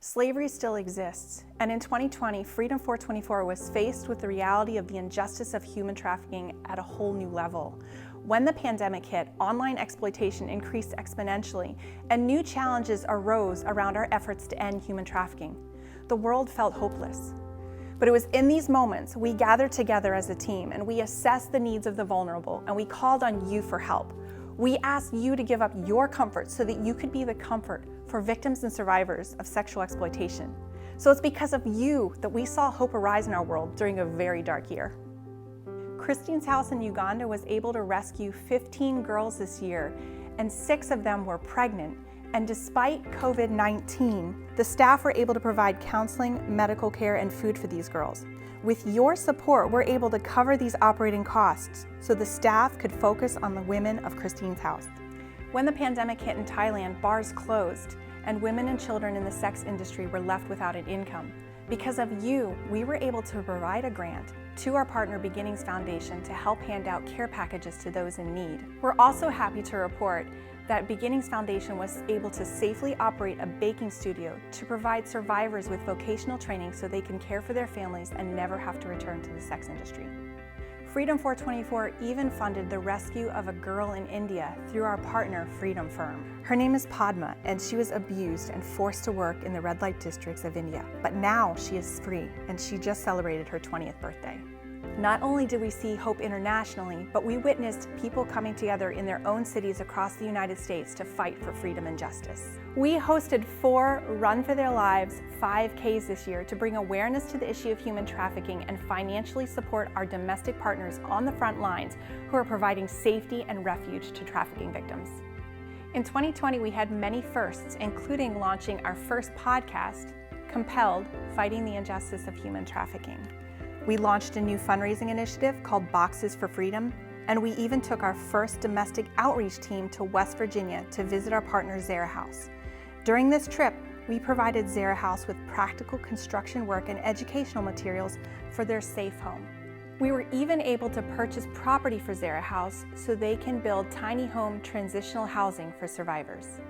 Slavery still exists, and in 2020, Freedom 424 was faced with the reality of the injustice of human trafficking at a whole new level. When the pandemic hit, online exploitation increased exponentially, and new challenges arose around our efforts to end human trafficking. The world felt hopeless. But it was in these moments we gathered together as a team and we assessed the needs of the vulnerable, and we called on you for help. We asked you to give up your comfort so that you could be the comfort for victims and survivors of sexual exploitation. So it's because of you that we saw hope arise in our world during a very dark year. Christine's House in Uganda was able to rescue 15 girls this year, and 6 of them were pregnant. And despite COVID-19, the staff were able to provide counseling, medical care, and food for these girls. With your support, we're able to cover these operating costs so the staff could focus on the women of Christine's House. When the pandemic hit in Thailand, bars closed, and women and children in the sex industry were left without an income. Because of you, we were able to provide a grant to our partner Beginnings Foundation to help hand out care packages to those in need. We're also happy to report that Beginnings Foundation was able to safely operate a baking studio to provide survivors with vocational training so they can care for their families and never have to return to the sex industry. Freedom 424 even funded the rescue of a girl in India through our partner Freedom Firm. Her name is Padma, and she was abused and forced to work in the red light districts of India. But now she is free, and she just celebrated her 20th birthday. Not only did we see hope internationally, but we witnessed people coming together in their own cities across the United States to fight for freedom and justice. We hosted 4 Run for Their Lives 5Ks this year to bring awareness to the issue of human trafficking and financially support our domestic partners on the front lines who are providing safety and refuge to trafficking victims. In 2020, we had many firsts, including launching our first podcast, Compelled: Fighting the Injustice of Human Trafficking. We launched a new fundraising initiative called Boxes for Freedom, and we even took our first domestic outreach team to West Virginia to visit our partner Zara House. During this trip, we provided Zara House with practical construction work and educational materials for their safe home. We were even able to purchase property for Zara House so they can build tiny home transitional housing for survivors.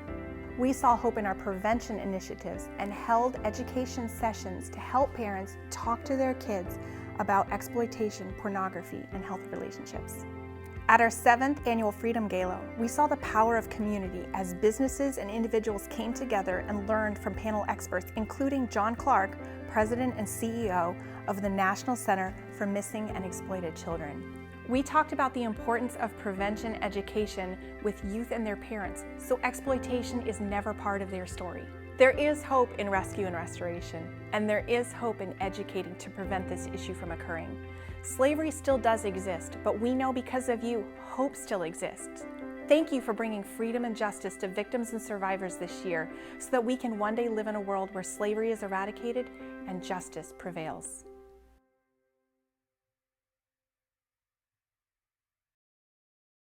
We saw hope in our prevention initiatives and held education sessions to help parents talk to their kids about exploitation, pornography, and healthy relationships. At our 7th annual Freedom Gala, we saw the power of community as businesses and individuals came together and learned from panel experts, including John Clark, President and CEO of the National Center for Missing and Exploited Children. We talked about the importance of prevention education with youth and their parents, so exploitation is never part of their story. There is hope in rescue and restoration, and there is hope in educating to prevent this issue from occurring. Slavery still does exist, but we know because of you, hope still exists. Thank you for bringing freedom and justice to victims and survivors this year so that we can one day live in a world where slavery is eradicated and justice prevails.